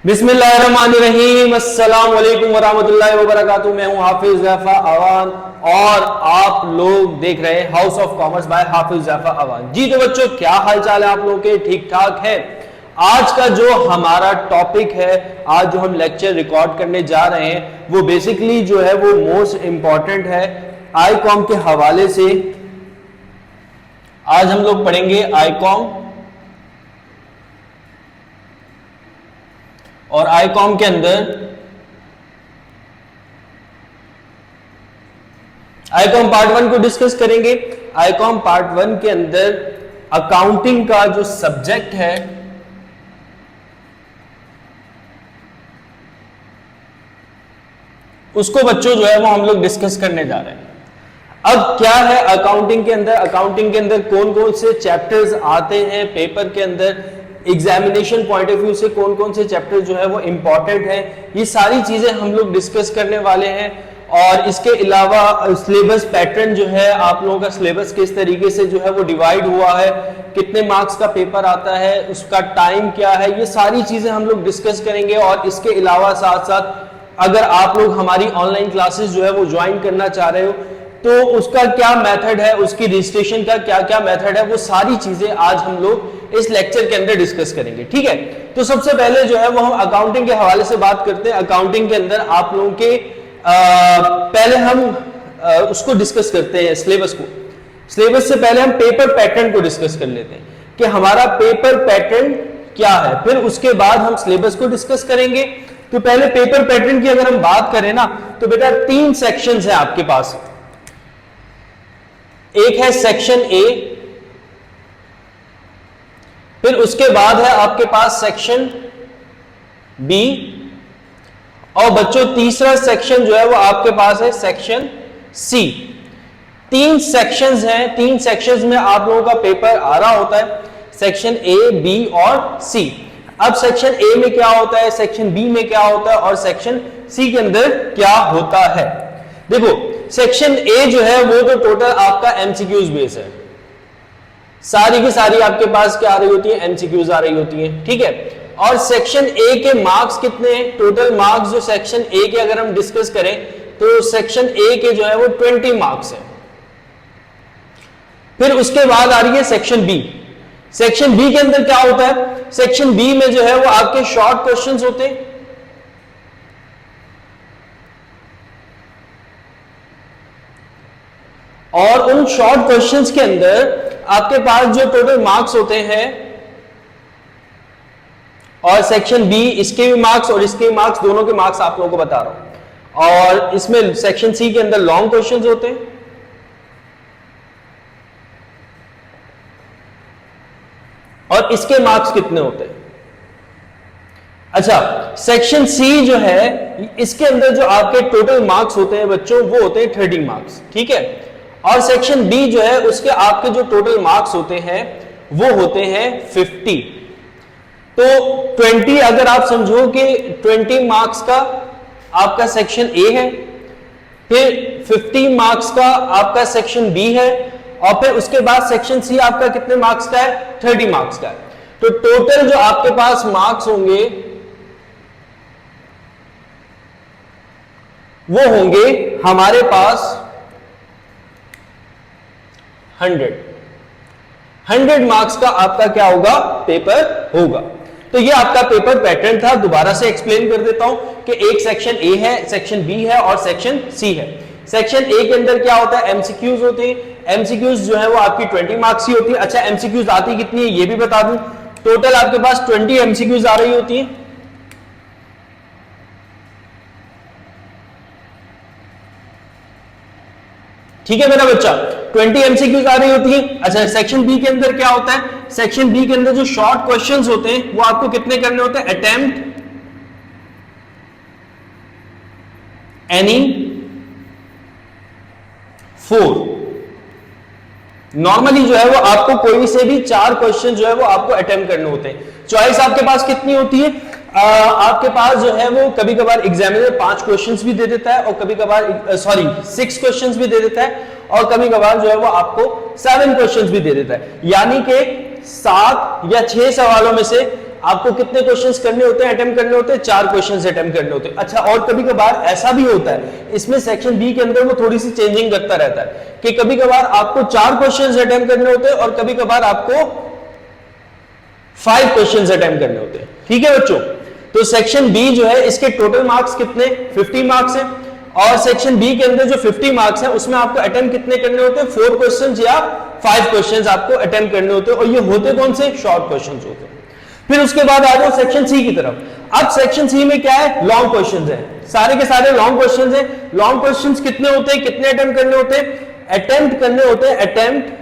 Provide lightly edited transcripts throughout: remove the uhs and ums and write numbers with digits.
बिस्मिल्लाहिर्रहमानिर्रहीम, अस्सलाम वालेकुम वरहमतुल्लाहि वबरकातुहू। मैं हूं हाफिज ज़ैफा अवान और आप लोग देख रहे हैं हाउस ऑफ कॉमर्स बाय हाफिज ज़ैफा अवान। जी तो बच्चों, क्या हाल चाल है आप लोगों के? ठीक ठाक है। आज का जो हमारा टॉपिक है, आज जो हम लेक्चर रिकॉर्ड करने जा रहे हैं, वो बेसिकली जो है वो मोस्ट इंपॉर्टेंट है। आईकॉम के हवाले से आज हम लोग पढ़ेंगे आईकॉम, और आईकॉम के अंदर आईकॉम पार्ट 1 को डिस्कस करेंगे। आईकॉम पार्ट 1 के अंदर अकाउंटिंग का जो सब्जेक्ट है उसको बच्चों जो है वो हम लोग डिस्कस करने जा रहे हैं। अब क्या है अकाउंटिंग के अंदर, अकाउंटिंग के अंदर कौन कौन से चैप्टर्स आते हैं पेपर के अंदर, एग्जामिनेशन पॉइंट ऑफ व्यू से कौन कौन से चैप्टर जो है वो इंपॉर्टेंट है, ये सारी चीजें हम लोग डिस्कस करने वाले हैं। और इसके अलावा सिलेबस पैटर्न जो है, आप लोगों का सिलेबस किस तरीके से जो है वो डिवाइड हुआ है, कितने मार्क्स का पेपर आता है, उसका टाइम क्या है, ये सारी चीजें हम लोग डिस्कस करेंगे। और इसके अलावा साथ साथ अगर आप लोग हमारी ऑनलाइन क्लासेस जो है वो ज्वाइन करना चाह रहे हो तो उसका क्या मेथड है, उसकी रजिस्ट्रेशन का क्या क्या मेथड है, वो सारी चीजें आज हम लोग इस लेक्चर के अंदर डिस्कस करेंगे। ठीक है, तो सबसे पहले जो है वो हम अकाउंटिंग के हवाले से बात करते हैं। अकाउंटिंग के अंदर आप लोगों के पहले हम उसको डिस्कस करते हैं, सिलेबस को। सिलेबस से पहले हम पेपर पैटर्न को डिस्कस कर लेते हैं कि हमारा पेपर पैटर्न क्या है, फिर उसके बाद हम सिलेबस को डिस्कस करेंगे। तो पहले पेपर पैटर्न की अगर हम बात करें ना, तो बेटा 3 सेक्शंस है आपके पास। एक है सेक्शन ए, फिर उसके बाद है आपके पास सेक्शन बी, और बच्चों तीसरा सेक्शन जो है वो आपके पास है सेक्शन सी। 3 सेक्शंस हैं, 3 सेक्शंस में आप लोगों का पेपर आ रहा होता है, सेक्शन ए, बी और सी। अब सेक्शन ए में क्या होता है, सेक्शन बी में क्या होता है और सेक्शन सी के अंदर क्या होता है। देखो सेक्शन ए जो है वो तो टोटल आपका एमसीक्यूज बेस है, सारी की सारी आपके पास क्या आ रही होती है, एमसीक्यूज आ रही होती है। ठीक है, और सेक्शन ए के मार्क्स कितने हैं, टोटल मार्क्स जो सेक्शन ए के अगर हम डिस्कस करें तो सेक्शन ए के जो है वो 20 मार्क्स है। फिर उसके बाद आ रही है सेक्शन बी। सेक्शन बी के अंदर क्या होता है, सेक्शन बी में जो है वो आपके शॉर्ट क्वेश्चंस होते हैं, और उन शॉर्ट क्वेश्चंस के अंदर आपके पास जो टोटल मार्क्स होते हैं, और सेक्शन बी इसके भी मार्क्स और इसके भी मार्क्स, दोनों के मार्क्स आप लोगों को बता रहा हूं। और इसमें सेक्शन सी के अंदर लॉन्ग क्वेश्चंस होते हैं, और इसके मार्क्स कितने होते हैं। अच्छा, सेक्शन सी जो है इसके अंदर जो आपके टोटल मार्क्स होते हैं बच्चों वो होते हैं 30 मार्क्स। ठीक है, और सेक्शन बी जो है उसके आपके जो टोटल मार्क्स होते हैं वो होते हैं 50। तो 20 अगर आप समझो कि 20 मार्क्स का आपका सेक्शन ए है, फिर 50 मार्क्स का आपका सेक्शन बी है, और फिर उसके बाद सेक्शन सी आपका कितने मार्क्स का है, 30 मार्क्स का है। तो टोटल जो आपके पास मार्क्स होंगे वो होंगे हमारे पास 100 मार्क्स का आपका क्या होगा, पेपर होगा। तो ये आपका पेपर पैटर्न था। दोबारा से एक्सप्लेन कर देता हूं कि एक सेक्शन ए है, सेक्शन बी है और सेक्शन सी है। सेक्शन ए के अंदर क्या होता है, एमसीक्यूज होते हैं। एमसीक्यूज जो है वो आपकी 20 मार्क्स की होती है। अच्छा, एमसीक्यूज आती कितनी है ये भी बता दूं, टोटल आपके पास 20 एमसीक्यूज आ रही होती है। ठीक है मेरा बच्चा, 20 एमसीक्यूज आ रही होती है। अच्छा, सेक्शन बी के अंदर क्या होता है, सेक्शन बी के अंदर जो शॉर्ट क्वेश्चंस होते हैं वो आपको कितने करने होते हैं, अटेम्प्ट एनी 4। नॉर्मली जो है वो आपको कोई से भी 4 क्वेश्चन जो है वो आपको अटेम्प्ट करने होते हैं। चॉइस आपके पास कितनी होती है, आपके पास जो है वो कभी कभार एग्जामिनर 5 क्वेश्चंस भी दे देता है, और कभी कभार 6 क्वेश्चंस भी दे देता है, और कभी कभार जो है वो आपको 7 क्वेश्चंस भी दे देता है। यानी कि 7 या 6 सवालों में से आपको कितने क्वेश्चंस करने होते हैं, अटेम्प्ट करने होते हैं? 4 क्वेश्चंस अटेम्प्ट करने होते हैं। अच्छा, और कभी कभार ऐसा भी होता है, इसमें सेक्शन बी के अंदर वो थोड़ी सी चेंजिंग करता रहता है कि कभी कभार आपको 4 क्वेश्चंस अटेम्प्ट करने होते हैं और कभी कभार आपको 5 क्वेश्चंस अटेम्प्ट करने होते हैं। ठीक है बच्चों, तो सेक्शन बी जो है इसके टोटल मार्क्स कितने? 50 मार्क्स है। और सेक्शन बी के अंदर जो 50 मार्क्स है उसमें आपको अटेम्प्ट कितने करने होते हैं? 4 क्वेश्चंस या 5 क्वेश्चंस आपको अटेम्प्ट करने होते हैं, और ये होते कौन से? शॉर्ट क्वेश्चंस होते हैं। फिर उसके बाद आ जाओ सेक्शन सी की तरफ। अब सेक्शन सी में क्या है? लॉन्ग क्वेश्चंस है, सारे के सारे लॉन्ग क्वेश्चंस है। लॉन्ग क्वेश्चंस कितने होते हैं, कितने अटेम्प्ट करने होते हैं? अटेम्प्ट करने होते हैं, अटेम्प्ट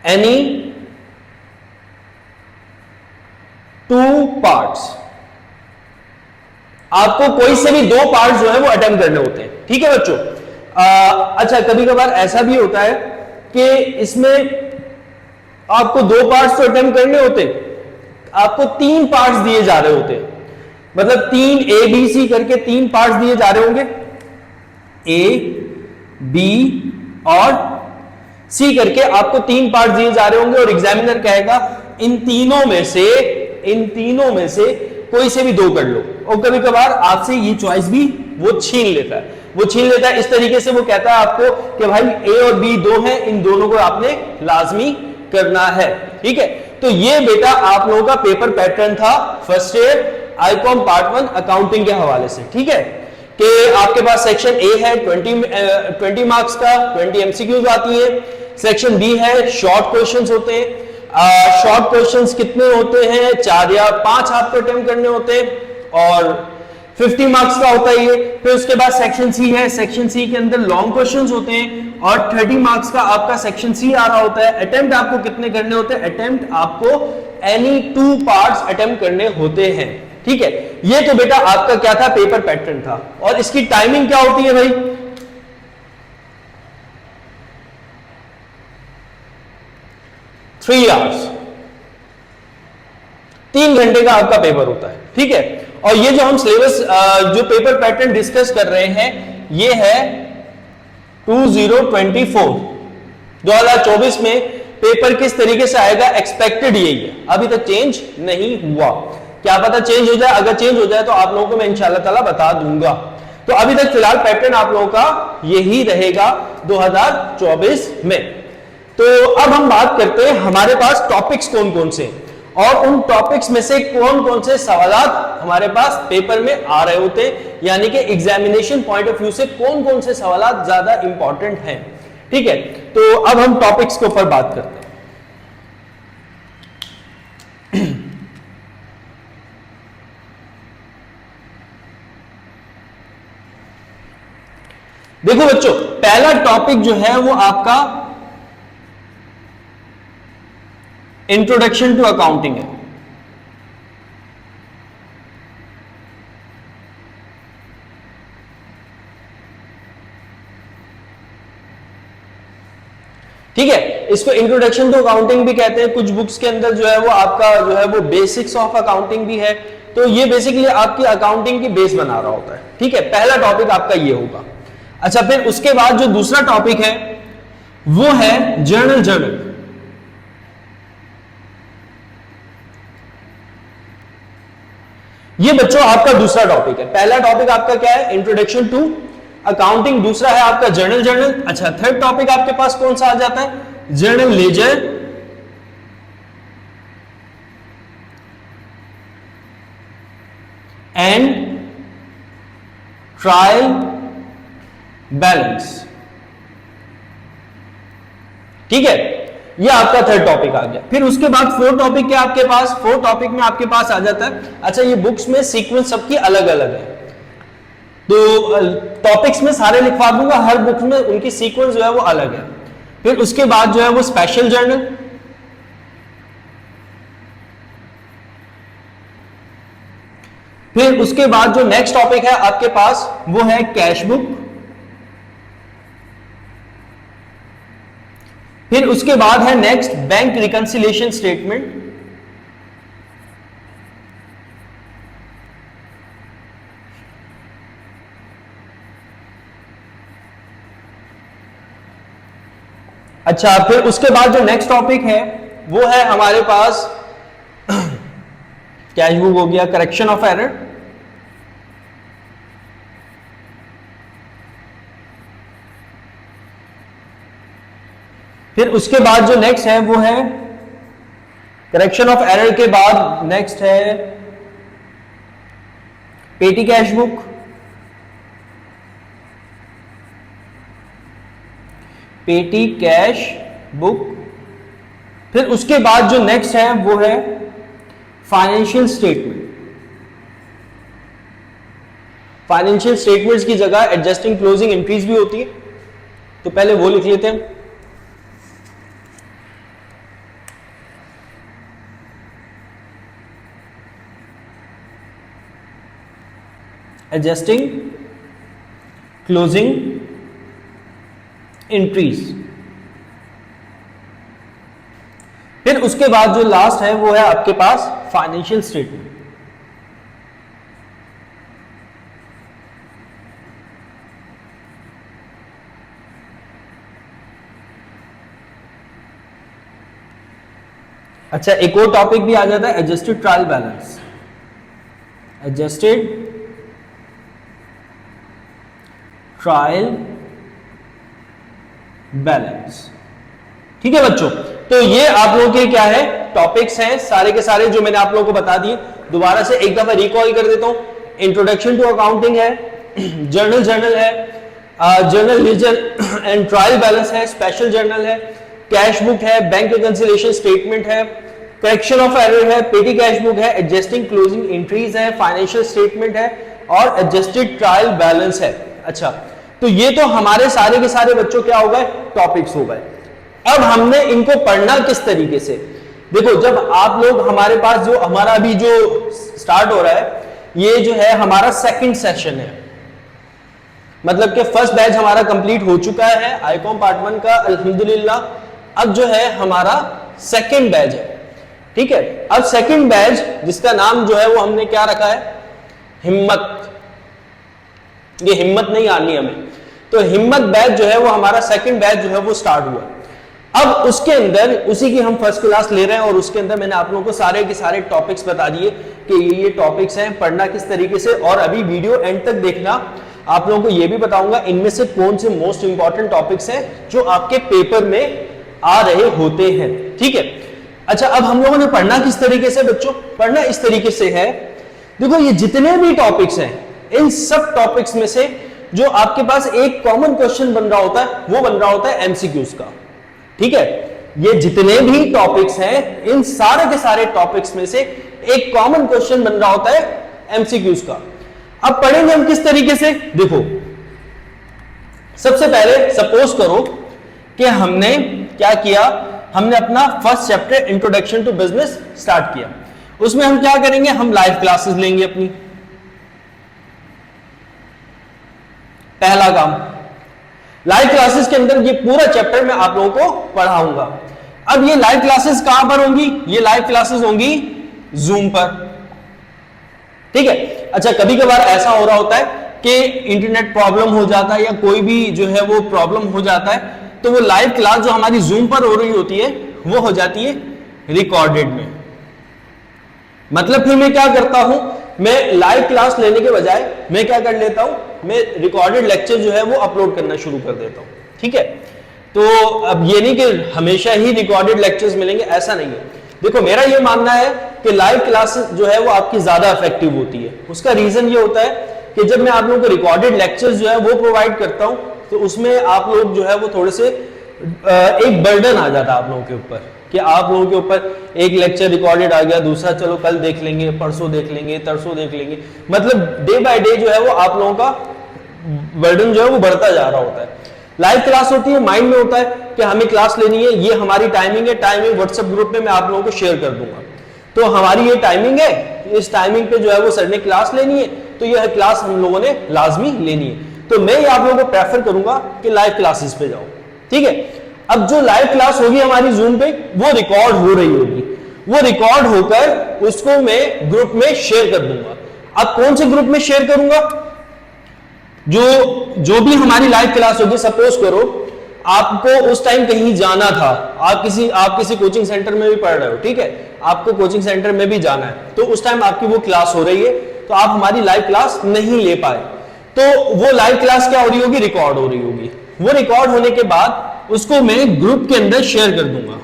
एनी 2 पार्ट्स। आपको कोई से भी 2 पार्ट जो है वो अटेम्प्ट करने होते हैं। ठीक है बच्चों। अच्छा, कभी कभार ऐसा भी होता है कि इसमें आपको 2 पार्ट्स तो अटेम्प्ट करने होते, आपको 3 पार्ट्स दिए जा रहे होते, मतलब 3 ए बी सी करके 3 पार्ट्स दिए जा रहे होंगे, ए बी और सी करके आपको 3 पार्ट्स दिए जा रहे होंगे, और एग्जामिनर कहेगा इन तीनों में से कोई से भी 2 कर लो। और कभी कभार आपसे ये चॉइस भी वो छीन लेता है, इस तरीके से वो कहता है आपको कि भाई ए और बी 2 हैं, इन दोनों को आपने लाजमी करना है। ठीक है, तो ये बेटा आप लोगों का पेपर पैटर्न था first year Icom part 1 accounting के हवाले से। ठीक है, कि आपके पास सेक्शन ए है 20 मार्क्स का, 20 एमसीक्यूज आती है। सेक्शन बी है शॉर्ट क्वेश्चंस होते हैं। शॉर्ट क्वेश्चंस कितने होते हैं? 4 या 5 आपको अटेम्प्ट करने होते हैं, और 50 मार्क्स का होता है ये। फिर उसके बाद सेक्शन सी है, सेक्शन सी के अंदर लॉन्ग क्वेश्चंस होते हैं, और 30 मार्क्स का आपका सेक्शन सी आ रहा होता है। अटेम्प्ट आपको कितने करने होते हैं? अटेम्प्ट आपको एनी 2 पार्ट्स अटेम्प्ट करने होते हैं। ठीक है, ये तो बेटा आपका क्या था? पेपर पैटर्न था। और इसकी टाइमिंग क्या होती है भाई? 3 आवर्स, 3 घंटे का आपका पेपर होता है। ठीक है, और ये जो हम सिलेबस जो पेपर पैटर्न डिस्कस कर रहे हैं ये है 2024 में पेपर किस तरीके से आएगा, एक्सपेक्टेड यही है, अभी तक चेंज नहीं हुआ। क्या पता चेंज हो जाए, अगर चेंज हो जाए तो आप लोगों को मैं इंशाल्लाह ताला बता दूंगा। तो अभी तक फिलहाल पैटर्न आप लोगों का यही रहेगा 2024 में। तो अब हम बात करते हैं हमारे पास टॉपिक्स कौन कौन से, और उन टॉपिक्स में से कौन कौन से सवालात हमारे पास पेपर में आ रहे होते हैं, यानी कि एग्जामिनेशन पॉइंट ऑफ व्यू से कौन कौन से सवालात ज्यादा इंपॉर्टेंट हैं। ठीक है, तो अब हम टॉपिक्स के ऊपर बात करते हैं। देखो बच्चों, पहला टॉपिक जो है वो आपका इंट्रोडक्शन टू अकाउंटिंग है। ठीक है, इसको इंट्रोडक्शन टू अकाउंटिंग भी कहते हैं। कुछ बुक्स के अंदर जो है वो आपका जो है वो बेसिक्स ऑफ अकाउंटिंग भी है। तो ये बेसिकली आपकी अकाउंटिंग की बेस बना रहा होता है। ठीक है, पहला टॉपिक आपका ये होगा। अच्छा, फिर उसके बाद जो दूसरा टॉपिक है वो है जर्नल। ये बच्चों आपका दूसरा टॉपिक है। पहला टॉपिक आपका क्या है? Introduction to accounting. दूसरा है आपका जर्नल। अच्छा, थर्ड टॉपिक आपके पास कौन सा आ जाता है? Journal ledger and trial balance. ठीक है, ये आपका थर्ड टॉपिक आ गया। फिर उसके बाद फोर्थ टॉपिक क्या आपके पास? फोर्थ टॉपिक में आपके पास आ जाता है, अच्छा ये बुक्स में सीक्वेंस सबकी अलग अलग है, तो टॉपिक्स में सारे लिखवा दूंगा, हर बुक में उनकी सीक्वेंस जो है वो अलग है। फिर उसके बाद जो है वो स्पेशल जर्नल, फिर उसके बाद जो नेक्स्ट टॉपिक है आपके पास वो है कैश बुक, फिर उसके बाद है नेक्स्ट बैंक रिकंसिलिएशन स्टेटमेंट, अच्छा फिर उसके बाद जो नेक्स्ट टॉपिक है वो है हमारे पास कैश बुक हो गया, करेक्शन ऑफ एरर, फिर उसके बाद जो नेक्स्ट है वो है करेक्शन ऑफ एरर के बाद नेक्स्ट है पेटी कैश बुक, पेटी कैश बुक, फिर उसके बाद जो नेक्स्ट है वो है फाइनेंशियल स्टेटमेंट। फाइनेंशियल स्टेटमेंट्स की जगह एडजस्टिंग क्लोजिंग एंट्रीज भी होती है, तो पहले वो लिख लेते हैं। एडजस्टिंग क्लोजिंग एंट्रीज, फिर उसके बाद जो लास्ट है वो है आपके पास फाइनेंशियल स्टेटमेंट। अच्छा, एक और टॉपिक भी आ जाता है adjusted trial balance. Adjusted trial balance, ठीक है बच्चों। तो ये आप लोगों के क्या है टॉपिक्स हैं सारे के सारे जो मैंने आप लोगों को बता दिए। दोबारा से एक दफा रिकॉल कर देता हूं। इंट्रोडक्शन टू अकाउंटिंग है, जर्नल है, journal ledger and trial balance है, स्पेशल जर्नल है, कैश बुक है, बैंक रिकंसिलिएशन स्टेटमेंट है, करेक्शन ऑफ एरर है, पेटी कैश बुक है, एडजस्टिंग क्लोजिंग एंट्रीज है, फाइनेंशियल स्टेटमेंट है और एडजस्टेड ट्रायल बैलेंस है। अच्छा, तो ये तो हमारे सारे के सारे बच्चों क्या हो गए टॉपिक्स हो गए। अब हमने इनको पढ़ना किस तरीके से, देखो जब आप लोग हमारे पास जो हमारा अभी जो स्टार्ट हो रहा है ये जो है हमारा सेकंड सेशन है, मतलब कि फर्स्ट बैच हमारा कंप्लीट हो चुका है आईकॉम पार्ट 1 का अल्हम्दुलिल्लाह। अब जो है हमारा सेकंड बैच है, ठीक है। अब सेकंड बैच जिसका नाम जो है वो हमने क्या रखा है हिम्मत। ये हिम्मत नहीं आनी हमें, तो हिम्मत बैच जो है वो हमारा सेकंड बैच जो है वो स्टार्ट हुआ। अब उसके अंदर उसी की हम फर्स्ट क्लास ले रहे हैं और उसके अंदर मैंने आप लोगों को सारे के सारे टॉपिक्स बता दिए कि ये टॉपिक्स हैं, पढ़ना किस तरीके से। और अभी वीडियो एंड तक देखना, आप लोगों को ये भी बताऊंगा इनमें से कौन से मोस्ट इंपॉर्टेंट टॉपिक्स हैं जो आपके पेपर में आ रहे होते हैं, ठीक है। अच्छा, अब हम लोगों ने पढ़ना किस तरीके से बच्चों, पढ़ना इस तरीके से है, देखो ये जितने भी टॉपिक्स हैं इन सब टॉपिक्स में से जो आपके पास एक कॉमन क्वेश्चन बन रहा होता है वो बन रहा होता है एमसीक्यूज का, ठीक है। ये जितने भी टॉपिक्स हैं इन सारे के सारे टॉपिक्स में से एक कॉमन क्वेश्चन बन रहा होता है एमसीक्यूज का। अब पढ़ेंगे हम किस तरीके से, देखो सबसे पहले सपोज करो कि हमने क्या किया, हमने अपना first chapter introduction to business start किया। उसमें हम क्या करेंगे, हम लाइव क्लासेस लेंगे अपनी, पहला काम। लाइव क्लासेस के अंदर ये पूरा चैप्टर मैं आप लोगों को पढ़ाऊंगा। अब ये लाइव क्लासेस कहां पर होंगी, ये लाइव क्लासेस होंगी जूम पर, ठीक है। अच्छा, कभी कभार ऐसा हो रहा होता है कि इंटरनेट प्रॉब्लम हो जाता है या कोई भी जो है वो प्रॉब्लम हो जाता है, तो वो लाइव क्लास जो हमारी जूम पर हो रही होती है वो हो जाती है रिकॉर्डेड में। मतलब फिर मैं क्या करता हूं, मैं लाइव क्लास लेने के बजाय मैं क्या कर लेता हूं, मैं रिकॉर्डेड लेक्चर जो है वो अपलोड करना शुरू कर देता हूं, ठीक है। तो अब ये नहीं कि हमेशा ही रिकॉर्डेड लेक्चर्स मिलेंगे, ऐसा नहीं है। देखो मेरा ये मानना है कि लाइव क्लासेस जो है वो आपकी ज्यादा इफेक्टिव होती है। उसका रीजन ये होता है कि जब मैं आप लोगों को रिकॉर्डेड लेक्चर्स जो है वो प्रोवाइड करता हूं तो उसमें आप लोग जो है वो थोड़े से एक बर्डन आ जाता है आप लोगों के ऊपर कि आप लोगों के ऊपर एक लेक्चर रिकॉर्डेड आ गया, दूसरा चलो कल देख लेंगे, परसों देख लेंगे, तरसों देख लेंगे, मतलब डे बाय डे जो है वो आप लोगों का बर्डन जो है वो बढ़ता जा रहा होता है। लाइव क्लास होती है, माइंड में होता है कि हमें क्लास लेनी है, ये हमारी टाइमिंग है, टाइमिंग व्हाट्सएप ग्रुप में मैं आप लोगों को शेयर कर दूंगा, तो हमारी ये टाइमिंग है, इस टाइमिंग पे जो है वो सर ने क्लास लेनी है, तो यह क्लास हम लोगों ने लाजमी लेनी है। तो मैं ये आप लोगों को प्रेफर करूंगा कि लाइव क्लासेस पे जाओ, ठीक है। अब जो लाइव क्लास होगी हमारी जूम पे वो रिकॉर्ड हो रही होगी, वो रिकॉर्ड होकर उसको मैं ग्रुप में शेयर कर दूंगा। अब कौन से ग्रुप में शेयर करूंगा, जो भी हमारी लाइव क्लास होगी, सपोज करो आपको उस टाइम कहीं जाना था, आप किसी कोचिंग सेंटर में भी पढ़ रहे हो, ठीक है, आपको कोचिंग सेंटर में भी जाना है, तो उस टाइम आपकी वो क्लास हो रही है, तो आप हमारी लाइव क्लास नहीं ले पाए, तो वो लाइव क्लास क्या हो रही होगी, रिकॉर्ड हो रही होगी। वो रिकॉर्ड होने के बाद उसको मैं ग्रुप के अंदर शेयर कर दूंगा,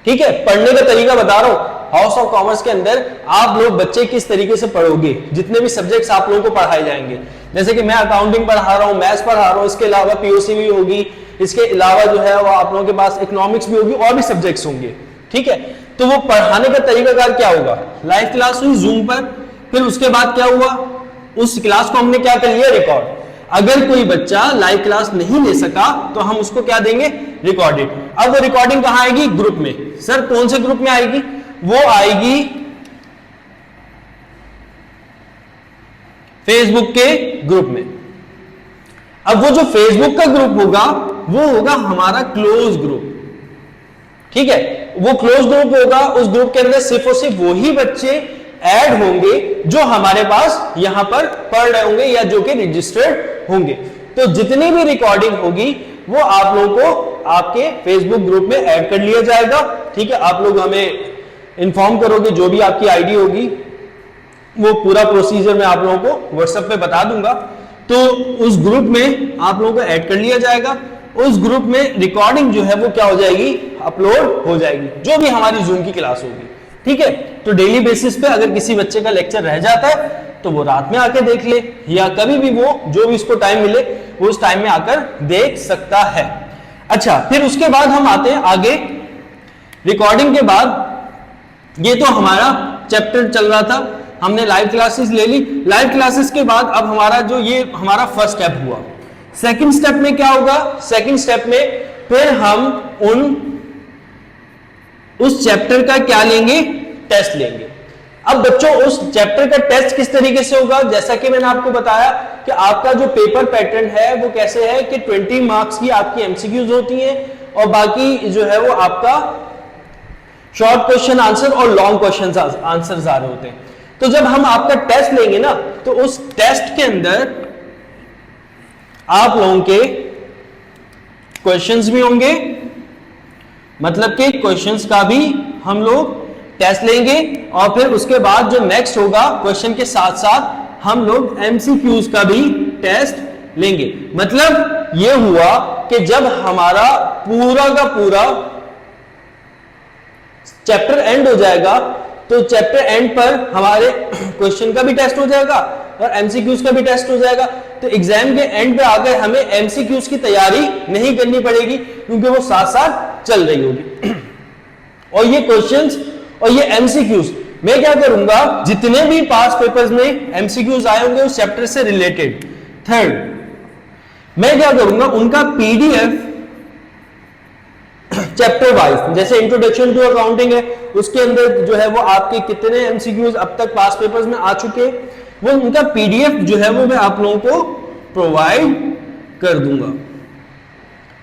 ठीक है। पढ़ने का तरीका बता रहा हूं, हाउस ऑफ कॉमर्स के अंदर आप लोग बच्चे किस तरीके से पढ़ोगे, जितने भी सब्जेक्ट्स आप लोगों को पढ़ाए जाएंगे, जैसे कि मैं अकाउंटिंग पढ़ा रहा हूं, मैथ्स पढ़ा रहा हूं, इसके अलावा पीओसी भी होगी, इसके अलावा जो है वो आप लोगों के पास इकोनॉमिक्स भी होगी, और भी सब्जेक्ट्स होंगे, ठीक है। तो वो पढ़ाने का तरीकाकार क्या होगा, लाइव क्लास हुई जूम पर, फिर उसके बाद क्या हुआ, उस क्लास को हमने क्या कर लिया, रिकॉर्ड। अगर कोई बच्चा लाइव क्लास नहीं ले सका तो हम उसको क्या देंगे, रिकॉर्डेड। अब वो रिकॉर्डिंग कहां आएगी, ग्रुप में। सर कौन से ग्रुप में आएगी, वो आएगी फेसबुक के ग्रुप में। अब वो जो फेसबुक का ग्रुप होगा वो होगा हमारा क्लोज ग्रुप, ठीक है। वो क्लोज ग्रुप होगा, उस ग्रुप के अंदर सिर्फ और सिर्फ वही बच्चे ऐड होंगे जो हमारे पास यहां पर पढ़ रहे होंगे या जो कि रजिस्टर्ड होंगे। तो जितनी भी रिकॉर्डिंग होगी वो आप लोगों को आपके फेसबुक ग्रुप में ऐड कर लिया जाएगा, ठीक है। आप लोग हमें इन्फॉर्म करोगे, जो भी आपकी आईडी होगी, वो पूरा प्रोसीजर मैं आप लोगों को व्हाट्सएप पे बता दूंगा। तो उस ग्रुप में आप लोगों को ऐड कर लिया जाएगा, उस ग्रुप में रिकॉर्डिंग जो है वो क्या हो जाएगी, अपलोड हो जाएगी, जो भी हमारी जूम की क्लास होगी, ठीक है। तो डेली बेसिस पे अगर किसी बच्चे का लेक्चर रह जाता है तो वो रात में आके देख ले, या कभी भी वो जो भी उसको टाइम मिले वो उस टाइम में आकर देख सकता है। अच्छा, फिर उसके बाद हम आते हैं आगे। रिकॉर्डिंग के बाद ये तो हमारा चैप्टर चल रहा था, हमने लाइव क्लासेस ले ली। लाइव क्लासेस के बाद अब हमारा जो ये हमारा फर्स्ट स्टेप हुआ, सेकंड स्टेप में क्या होगा, सेकंड स्टेप में फिर हम उस चैप्टर का क्या लेंगे, टेस्ट लेंगे। अब बच्चों उस चैप्टर का टेस्ट किस तरीके से होगा, जैसा कि मैंने आपको बताया कि आपका जो पेपर पैटर्न है वो कैसे है कि 20 मार्क्स की आपकी एमसीक्यूज होती हैं और बाकी जो है वो आपका शॉर्ट क्वेश्चन आंसर और लॉन्ग क्वेश्चन आंसर आ रहे होते हैं। तो जब हम आपका टेस्ट लेंगे ना, तो उस टेस्ट के अंदर आप लोगों के क्वेश्चंस भी होंगे, मतलब कि क्वेश्चंस का भी हम लोग टेस्ट लेंगे, और फिर उसके बाद जो नेक्स्ट होगा क्वेश्चन के साथ साथ हम लोग एमसीक्यूज का भी टेस्ट लेंगे। मतलब यह हुआ कि जब हमारा पूरा का पूरा चैप्टर एंड हो जाएगा तो चैप्टर एंड पर हमारे क्वेश्चन का भी टेस्ट हो जाएगा और एमसीक्यूज का भी टेस्ट हो जाएगा। तो एग्जाम के एंड पे आकर हमें एमसीक्यूज की तैयारी नहीं करनी पड़ेगी, क्योंकि वो साथ साथ चल रही होगी। और ये क्वेश्चंस और ये एमसीक्यूज मैं क्या करूंगा, जितने भी पास पेपर्स में एमसीक्यूज आए होंगे उस चैप्टर से रिलेटेड, थर्ड मैं क्या करूंगा, उनका पीडीएफ चैप्टर वाइज, जैसे इंट्रोडक्शन टू अकाउंटिंग है उसके अंदर जो है वो आपके कितने एमसीक्यूज अब तक पास पेपर्स में आ चुके हैं, वो उनका पीडीएफ जो है वो मैं आप लोगों को प्रोवाइड कर दूंगा,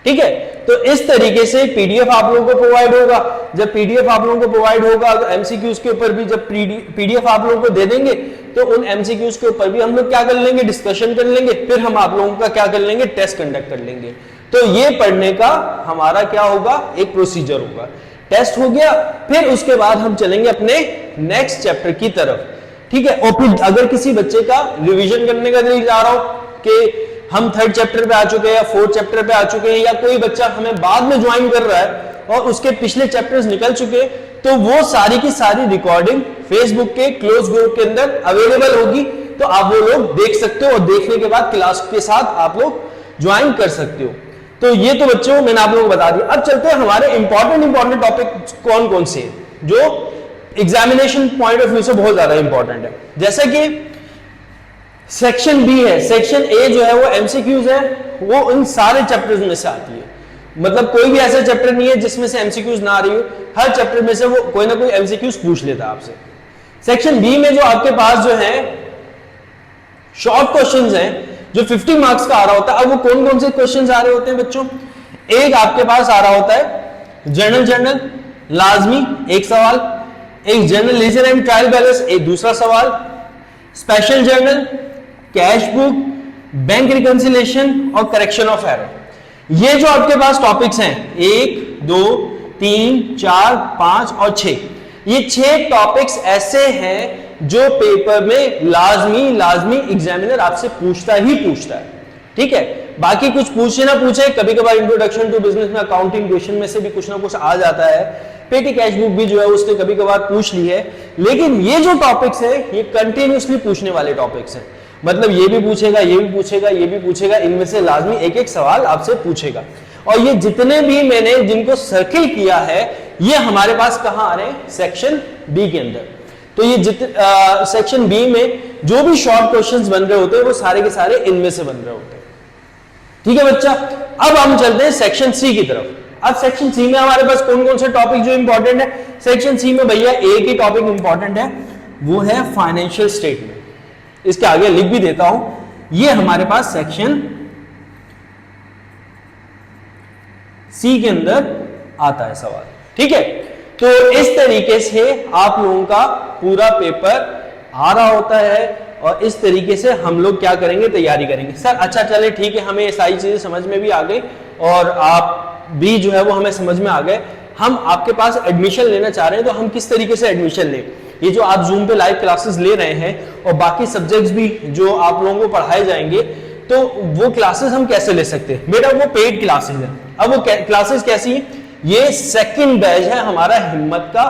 ठीक है। तो इस तरीके से पीडीएफ आप लोगों को प्रोवाइड होगा। जब पीडीएफ आप लोगों को प्रोवाइड होगा तो एमसीक्यूज के ऊपर भी जब पीडीएफ आप लोगों को दे देंगे तो उन एमसीक्यूज के ऊपर भी हम लोग क्या कर लेंगे, डिस्कशन कर लेंगे, फिर हम आप लोगों का क्या कर लेंगे, टेस्ट कंडक्ट कर लेंगे। तो ये पढ़ने का हमारा क्या होगा, एक प्रोसीजर होगा। टेस्ट हो गया, फिर उसके बाद हम चलेंगे अपने नेक्स्ट चैप्टर की तरफ, ठीक है। और फिर अगर किसी बच्चे का रिवीजन करने का दिल जा रहा हो कि हम थर्ड चैप्टर पे आ चुके हैं या फोर्थ चैप्टर पे आ चुके हैं, या कोई बच्चा हमें बाद में ज्वाइन कर रहा है और उसके पिछले चैप्टर्स निकल चुके हैं, तो वो सारी की सारी रिकॉर्डिंग फेसबुक के क्लोज ग्रुप के अंदर अवेलेबल होगी। तो आप वो लोग देख सकते हो और देखने के बाद क्लास के साथ आप लोग ज्वाइन कर सकते हो। तो ये तो बच्चों मैंने आप लोगों को बता दिया। अब चलते हैं हमारे इंपॉर्टेंट टॉपिक कौन कौन से जो एग्जामिनेशन पॉइंट ऑफ व्यू से बहुत ज्यादा इंपॉर्टेंट है। जैसे कि सेक्शन बी है, सेक्शन ए जो है वो एमसीक्यूज है, वो उन सारे चैप्टर्स में से आती है। मतलब कोई भी ऐसा चैप्टर नहीं है जिसमें से एमसीक्यूज ना आ रही हो, हर चैप्टर में से वो कोई ना कोई एमसीक्यूज पूछ लेता है आपसे। सेक्शन बी में जो आपके पास जो है शॉर्ट क्वेश्चंस हैं जो 50 मार्क्स का आ रहा होता है। अब वो कौन कौन से क्वेश्चंस आ रहे होते हैं बच्चों, एक आपके पास आ रहा होता है जर्नल लाजमी एक सवाल, एक journal ledger and trial balance एक दूसरा सवाल, special journal, cash book, bank reconciliation और करेक्शन ऑफ एरर। ये जो आपके पास टॉपिक्स हैं 1, 2, 3, 4, 5 और 6, ये 6 टॉपिक्स ऐसे हैं जो पेपर में लाजमी एग्जामिनर आपसे पूछता ही पूछता है। ठीक है, बाकी कुछ पूछे ना पूछे, कभी कभार इंट्रोडक्शन टू बिजनेस में अकाउंटिंग क्वेश्चन में से भी कुछ ना कुछ आ जाता है, पेटी कैश बुक भी जो है उसने कभी कभार पूछ ली है, लेकिन ये जो टॉपिक्स है ये कंटिन्यूसली पूछने वाले टॉपिक्स हैं। मतलब ये भी पूछेगा, ये भी पूछेगा, ये भी पूछेगा, इनमें से लाजमी एक एक सवाल आपसे पूछेगा। और ये जितने भी मैंने जिनको सर्किल किया है ये हमारे पास कहां आ रहे हैं, सेक्शन बी के अंदर। तो ये सेक्शन बी में जो भी शॉर्ट क्वेश्चंस बन रहे होते हैं वो सारे के सारे इनमें से बन रहे होते हैं। ठीक है बच्चा, अब हम चलते हैं सेक्शन सी की तरफ। अब सेक्शन सी में हमारे पास कौन कौन से टॉपिक जो इंपॉर्टेंट है, सेक्शन सी में भैया एक ही टॉपिक इंपॉर्टेंट है, वो है फाइनेंशियल स्टेटमेंट। इसके आगे लिख भी देता हूं, ये हमारे पास सेक्शन सी के अंदर आता है सवाल। ठीक है, तो इस तरीके से आप लोगों का पूरा पेपर आ रहा होता है और इस तरीके से हम लोग क्या करेंगे, तैयारी करेंगे। सर अच्छा चले ठीक है, हमें ये सारी चीजें समझ में भी आ गई और आप भी जो है वो हमें समझ में आ गए। हम आपके पास एडमिशन लेना चाह रहे हैं, तो हम किस तरीके से एडमिशन लें। ये जो आप जूम पे लाइव क्लासेस ले रहे हैं और बाकी सब्जेक्ट्स भी जो आप लोगों को पढ़ाए जाएंगे, तो वो क्लासेस हम कैसे ले सकते हैं। बेटा वो पेड क्लासेस है। अब वो क्लासेस कैसी है, ये सेकंड बैच है हमारा हिम्मत का,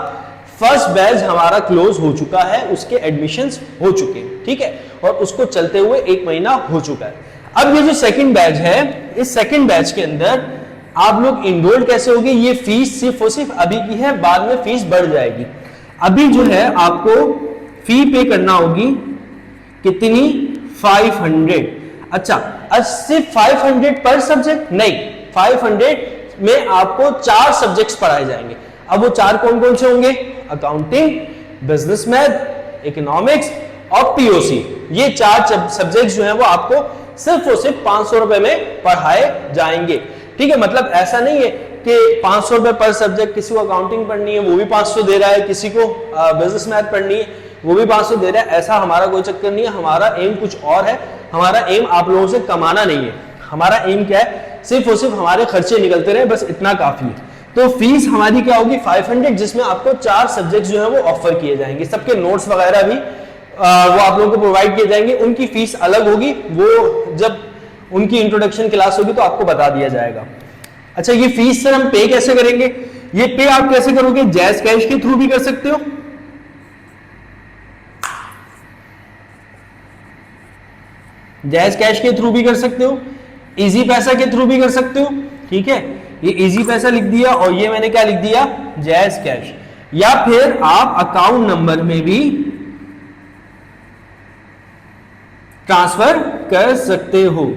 फर्स्ट बैच हमारा क्लोज हो चुका है, उसके एडमिशंस हो चुके हैं। ठीक है, और उसको चलते हुए 1 महीना हो चुका है। अब ये जो सेकंड बैच है, इस सेकंड बैच के अंदर आप लोग इनरोल्ड कैसे होगे, ये फीस सिर्फ और सिर्फ अभी की है, बाद में फीस बढ़ जाएगी। अभी जो है आपको फी पे करना होगी कितनी, 500। अच्छा, सिर्फ 500 पर सब्जेक्ट नहीं, 500 में आपको 4 सब्जेक्ट्स पढ़ाए जाएंगे। अब वो 4 कौन कौन से होंगे, अकाउंटिंग, बिजनेस मैथ, इकोनॉमिक्स और पीओसी। ये 4 सब्जेक्ट्स जो है वो आपको सिर्फ और सिर्फ 500 रुपए में पढ़ाए जाएंगे। ठीक है, मतलब ऐसा नहीं है कि 500 रुपए पर सब्जेक्ट, किसी को अकाउंटिंग पढ़नी है वो भी 500 दे रहा है, किसी को बिजनेस मैथ पढ़नी है वो भी 500 दे रहा है। ऐसा हमारा कोई चक्कर नहीं है, हमारा एम कुछ और है। हमारा एम आप लोगों से कमाना नहीं है, हमारा एम क्या है, सिर्फ और सिर्फ हमारे खर्चे निकलते रहे, बस इतना काफी है। तो फीस हमारी क्या होगी, 500, जिसमें आपको 4 सब्जेक्ट जो है वो ऑफर किए जाएंगे। सबके नोट्स वगैरह भी वो आप लोगों को प्रोवाइड किए जाएंगे। उनकी फीस अलग होगी, वो जब उनकी इंट्रोडक्शन क्लास होगी तो आपको बता दिया जाएगा। अच्छा, ये फीस सर हम पे कैसे करेंगे, ये पे आप कैसे करोगे, जैज कैश के थ्रू भी कर सकते हो, जैज कैश के थ्रू भी कर सकते हो, इजी पैसा के थ्रू भी कर सकते हो। ठीक है, ये इजी पैसा लिख दिया और ये मैंने क्या लिख दिया, जैज कैश। या फिर आप अकाउंट नंबर में भी ट्रांसफर कर सकते हो।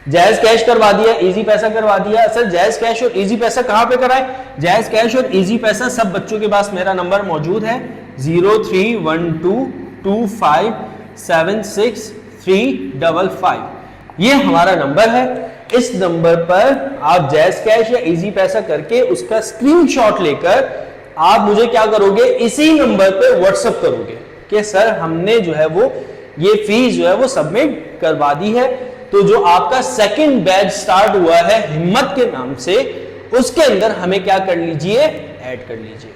जैज कैश करवा दिया, इजी पैसा करवा दिया। सर जैज कैश और इजी पैसा कहां पे कराए, जैज कैश और इजी पैसा सब बच्चों के पास मेरा नंबर मौजूद है 0312257635। ये हमारा नंबर है। इस नंबर पर आप जैज कैश या इजी पैसा करके उसका स्क्रीनशॉट लेकर आप मुझे क्या करोगे, इसी नंबर पे व्हाट्सएप करोगे कि सर हमने जो है वो ये फीस जो है वो सबमिट करवा दी है। तो जो आपका सेकंड बैच स्टार्ट हुआ है हिम्मत के नाम से, उसके अंदर हमें क्या कर लीजिए, ऐड कर लीजिए।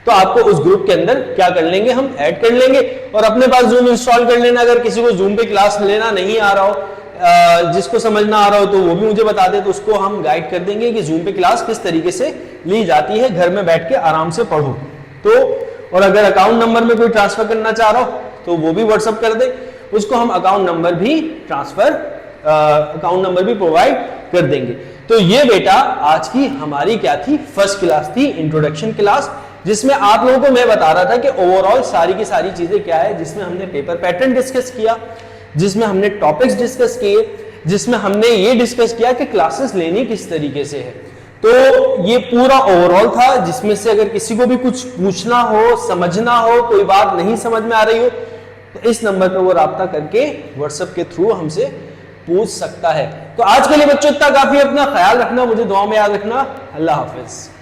तो आपको उस ग्रुप के अंदर क्या कर लेंगे, हम ऐड कर लेंगे और अपने पास जूम इंस्टॉल कर लेना। अगर किसी को जूम पे क्लास लेना नहीं आ रहा हो, जिसको समझना आ रहा हो तो वो भी मुझे बता दे, तो उसको हम गाइड कर देंगे कि जूम पे क्लास किस तरीके से ली जाती है, घर में बैठ के आराम से पढ़ो। तो और अगर अकाउंट नंबर में कोई ट्रांसफर करना चाह रहा हो तो वो भी व्हाट्सएप कर दे, उसको हम अकाउंट नंबर भी अकाउंट नंबर भी प्रोवाइड कर देंगे। तो ये बेटा आज की हमारी क्या थी, फर्स्ट क्लास थी, इंट्रोडक्शन क्लास, जिसमें आप लोगों को मैं बता रहा था कि ओवरऑल सारी की सारी चीजें क्या है, जिसमें हमने पेपर पैटर्न डिस्कस किया, जिसमें हमने टॉपिक्स डिस्कस किए, जिसमें हमने ये डिस्कस किया कि क्लासेस लेनी किस तरीके से है। तो ये पूरा ओवरऑल था, जिसमें से अगर किसी को भी कुछ पूछना हो, समझना हो, कोई बात नहीं समझ में आ रही हो तो इस नंबर पर वो राब्ता करके व्हाट्सएप के थ्रू हमसे पूछ सकता है। तो आज के लिए बच्चों इतना काफी, अपना ख्याल रखना, मुझे दुआ में याद रखना। अल्लाह हाफिज।